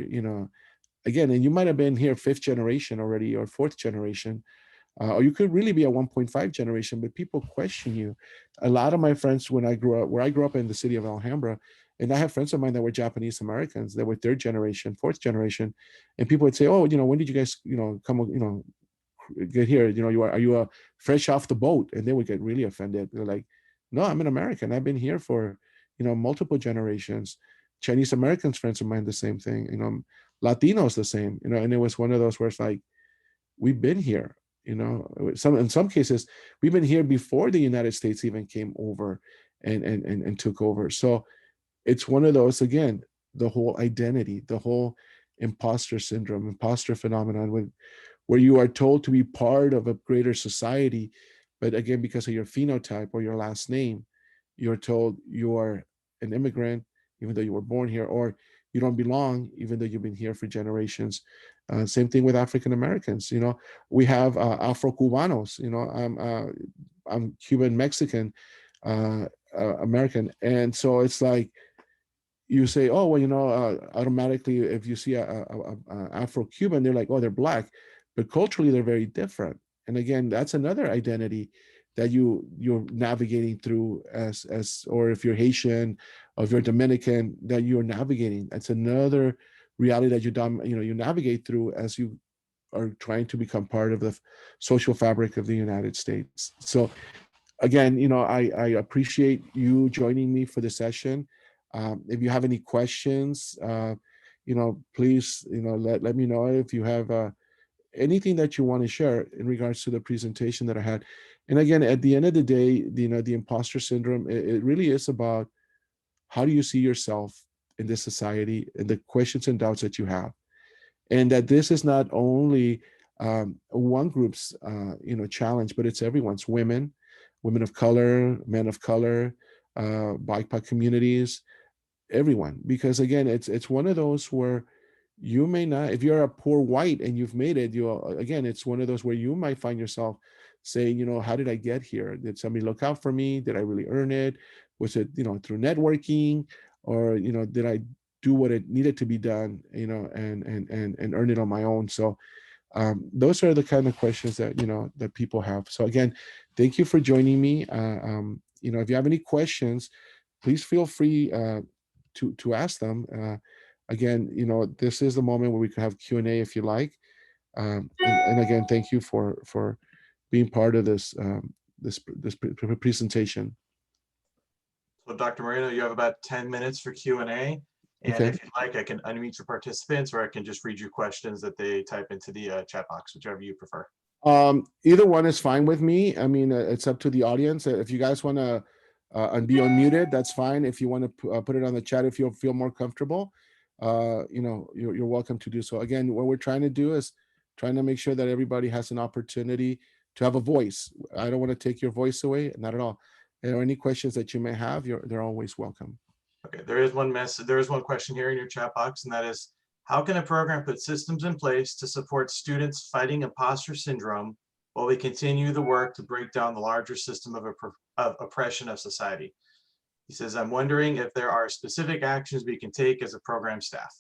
again, and you might have been here fifth generation already or fourth generation, or you could really be a 1.5 generation, but people question you. A lot of my friends, when I grew up, where I grew up in the city of Alhambra, and I have friends of mine that were Japanese Americans, that were third generation, fourth generation, and people would say, "Oh, when did you guys, come, get here? Are you fresh off the boat?" And they would get really offended. They're like, "No, I'm an American. I've been here for, multiple generations." Chinese Americans, friends of mine, the same thing. Latinos, the same. And it was one of those where it's like, we've been here. In some cases, we've been here before the United States even came over and took over. So it's one of those, again, the whole identity, the whole imposter syndrome, imposter phenomenon, where you are told to be part of a greater society, but again, because of your phenotype or your last name, you're told you are an immigrant, even though you were born here, or you don't belong, even though you've been here for generations. Same thing with African Americans. We have Afro Cubanos. I'm Cuban Mexican American, and so it's like you say, oh well, automatically if you see a Afro Cuban, they're like, oh, they're black, but culturally they're very different. And again, that's another identity that you're navigating through or if you're Haitian, or if you're Dominican, that you're navigating. That's another reality that you navigate through as you are trying to become part of the social fabric of the United States. So again, I appreciate you joining me for the session. If you have any questions, please, let me know if you have anything that you want to share in regards to the presentation that I had. And again, at the end of the day, the imposter syndrome, it really is about how do you see yourself in this society and the questions and doubts that you have, and that this is not only one group's challenge, but it's everyone's. Women of color, men of color, BIPOC communities, everyone. Because again, it's one of those where you may not, if you're a poor white and you've made it, again, it's one of those where you might find yourself saying, how did I get here? Did somebody look out for me? Did I really earn it? Was it through networking, or did I do what it needed to be done, and earn it on my own? So those are the kind of questions that that people have. So again, thank you for joining me. If you have any questions, please feel free to ask them. Again, this is the moment where we can have Q&A if you like. And again, thank you for being part of this presentation. So Dr. Moreno, you have about 10 minutes for Q&A. And Okay. if you'd like, I can unmute your participants, or I can just read you questions that they type into the chat box, whichever you prefer. Either one is fine with me. I mean, it's up to the audience. If you guys want to be unmuted, that's fine. If you want to put it on the chat, if you feel more comfortable, you're welcome to do so. Again, what we're trying to do is trying to make sure that everybody has an opportunity to have a voice. I don't want to take your voice away, not at all. Or any questions that you may have, they're always welcome. Okay, there is one question here in your chat box, and that is, how can a program put systems in place to support students fighting imposter syndrome while we continue the work to break down the larger system of oppression of society? He says, I'm wondering if there are specific actions we can take as a program staff.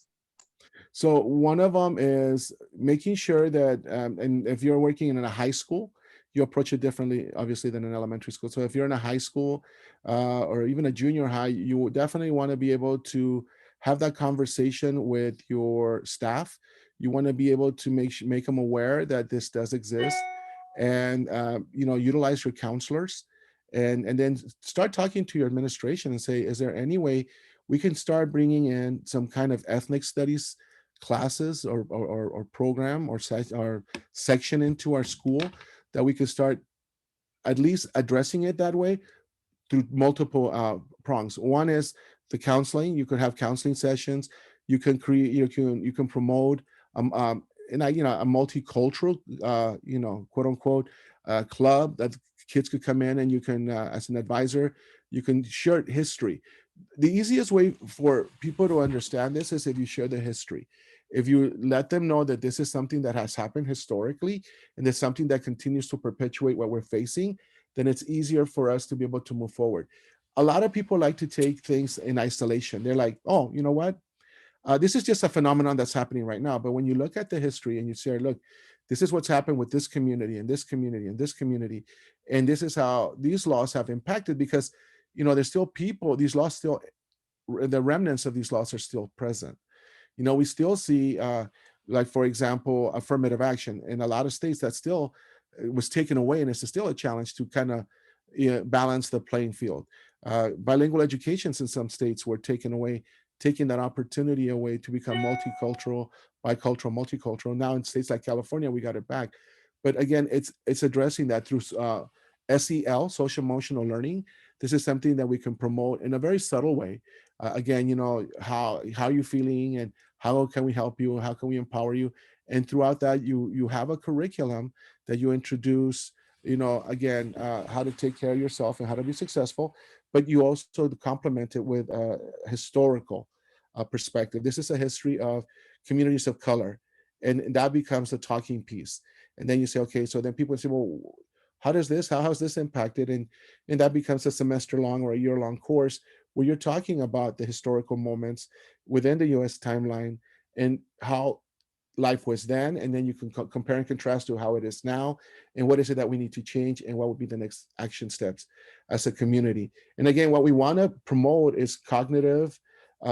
So one of them is making sure that, and if you're working in a high school, you approach it differently, obviously, than an elementary school. So if you're in a high school or even a junior high, you definitely want to be able to have that conversation with your staff. You want to be able to make them aware that this does exist, and utilize your counselors, and then start talking to your administration and say, is there any way we can start bringing in some kind of ethnic studies classes or program or section into our school, that we could start at least addressing it that way through multiple prongs. One is the counseling. You could have counseling sessions. You can create. You can promote a multicultural, quote unquote, club that kids could come in, and you can, as an advisor, you can share history. The easiest way for people to understand this is if you share the history. If you let them know that this is something that has happened historically, and it's something that continues to perpetuate what we're facing, then it's easier for us to be able to move forward. A lot of people like to take things in isolation. They're like, oh, you know what? This is just a phenomenon that's happening right now. But when you look at the history and you say, look, this is what's happened with this community and this community and this community, and this is how these laws have impacted, because there's still people, these laws still, the remnants of these laws are still present. We still see, like, for example, affirmative action in a lot of states that still was taken away, and it's still a challenge to kind of balance the playing field. Bilingual educations in some states were taken away, taking that opportunity away to become multicultural, bicultural, multicultural. Now in states like California, we got it back. But again, it's addressing that through SEL, social emotional learning. This is something that we can promote in a very subtle way. Again, how are you feeling, and how can we help you? How can we empower you? And throughout that, you have a curriculum that you introduce, again, how to take care of yourself and how to be successful, but you also complement it with a historical perspective. This is a history of communities of color, and that becomes a talking piece. And then you say, okay, so then people say, well, how has this impacted? And that becomes a semester long or a year long course where you're talking about the historical moments within the US timeline and how life was then, and then you can compare and contrast to how it is now, and what is it that we need to change, and what would be the next action steps as a community. And again, what we want to promote is cognitive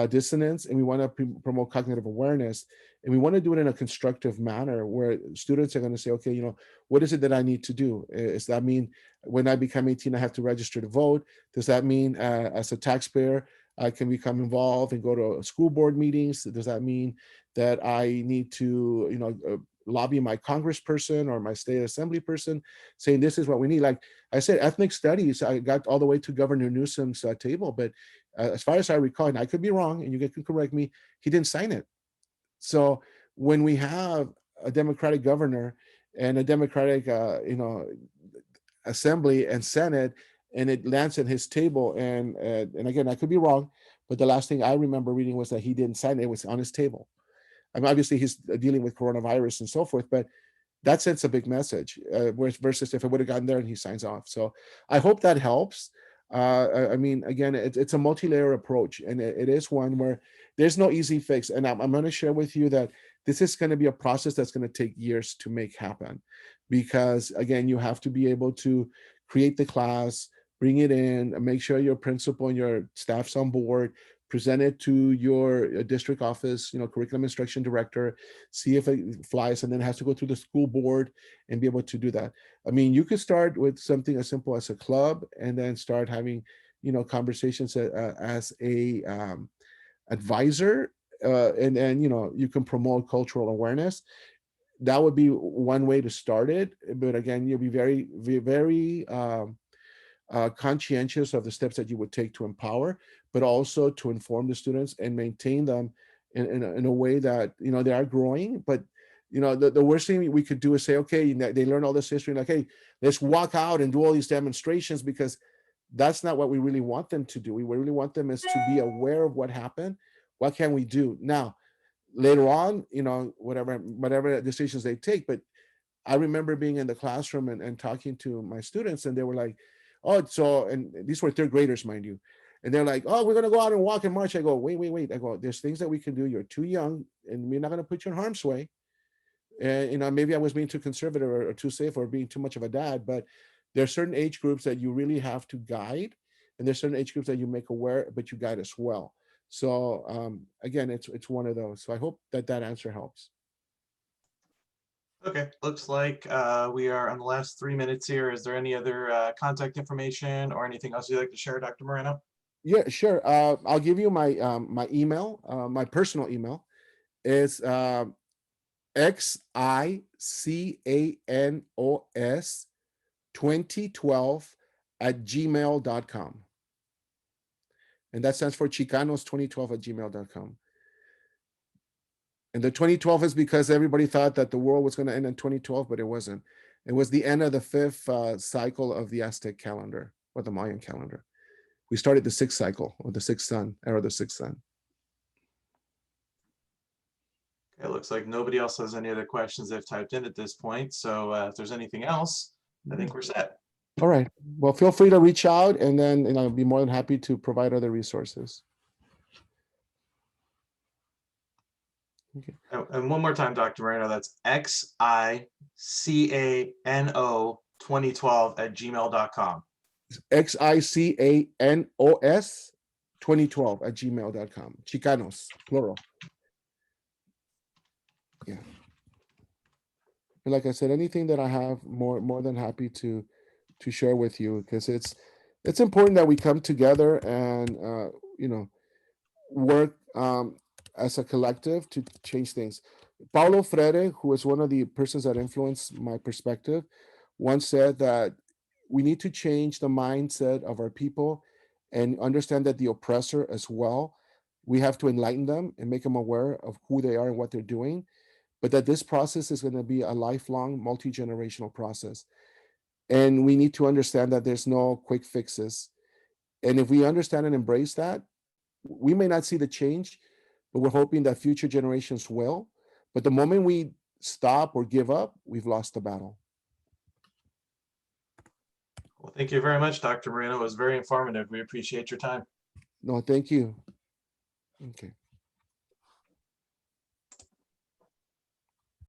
dissonance, and we want to promote cognitive awareness, and we want to do it in a constructive manner where students are going to say, okay, what is it that I need to do? Does that mean when I become 18 I have to register to vote? Does that mean as a taxpayer I can become involved and go to school board meetings. Does that mean that I need to, lobby my congressperson or my state assembly person saying this is what we need? Like I said, ethnic studies, I got all the way to Governor Newsom's table, but as far as I recall, and I could be wrong, and you can correct me, he didn't sign it. So when we have a Democratic governor and a Democratic, assembly and Senate, and it lands at his table, and again, I could be wrong, but the last thing I remember reading was that he didn't sign it. It was on his table. I mean, obviously he's dealing with coronavirus and so forth, but that sends a big message versus if it would have gotten there and he signs off. So I hope that helps. I mean, again, it's a multi-layer approach, and it is one where there's no easy fix. And I'm going to share with you that this is going to be a process that's going to take years to make happen, because again, you have to be able to create the class, bring it in, and make sure your principal and your staff's on board, present it to your district office, curriculum instruction director, see if it flies, and then it has to go through the school board and be able to do that. I mean, you could start with something as simple as a club, and then start having, conversations as a advisor, and then, you can promote cultural awareness. That would be one way to start it. But again, you'll be very, very conscientious of the steps that you would take to empower, but also to inform the students and maintain them in a way that, they are growing. But, the worst thing we could do is say, okay, they learn all this history, like, hey, let's walk out and do all these demonstrations, because that's not what we really want them to do. We really want them is to be aware of what happened. What can we do now? Later on, whatever decisions they take. But I remember being in the classroom and talking to my students, and they were like, oh, so, and these were third graders, mind you. And they're like, oh, we're going to go out and walk and march. I go, wait. I go, there's things that we can do. You're too young, and we're not going to put you in harm's way. And, maybe I was being too conservative or too safe or being too much of a dad, but there are certain age groups that you really have to guide. And there's certain age groups that you make aware, but you guide as well. So again, it's one of those. So I hope that answer helps. Okay, looks like we are on the last 3 minutes here. Is there any other contact information or anything else you'd like to share, Dr. Moreno? Yeah, sure. I'll give you my my email. My personal email is xicanos 2012 at gmail.com. And that stands for Chicanos 2012 at gmail.com. And the 2012 is because everybody thought that the world was going to end in 2012, but it wasn't. It was the end of the fifth cycle of the Aztec calendar, or the Mayan calendar. We started the sixth cycle, or the sixth sun, or the sixth sun. It looks like nobody else has any other questions they've typed in at this point. So if there's anything else, I think we're set. All right. Well, feel free to reach out, and then I'll be more than happy to provide other resources. Okay. And one more time, Dr. Moreno, that's XICANO 2012 at gmail.com. XICANOS 2012 at gmail.com. Chicanos, plural. Yeah. And like I said, anything that I have, more than happy to share with you, because it's important that we come together and work as a collective to change things. Paulo Freire, who is one of the persons that influenced my perspective, once said that we need to change the mindset of our people and understand that the oppressor as well, we have to enlighten them and make them aware of who they are and what they're doing, but that this process is going to be a lifelong, multi-generational process. And we need to understand that there's no quick fixes. And if we understand and embrace that, we may not see the change, but we're hoping that future generations will. But the moment we stop or give up, we've lost the battle. Well, thank you very much, Dr. Moreno. It was very informative. We appreciate your time. No, thank you. Okay.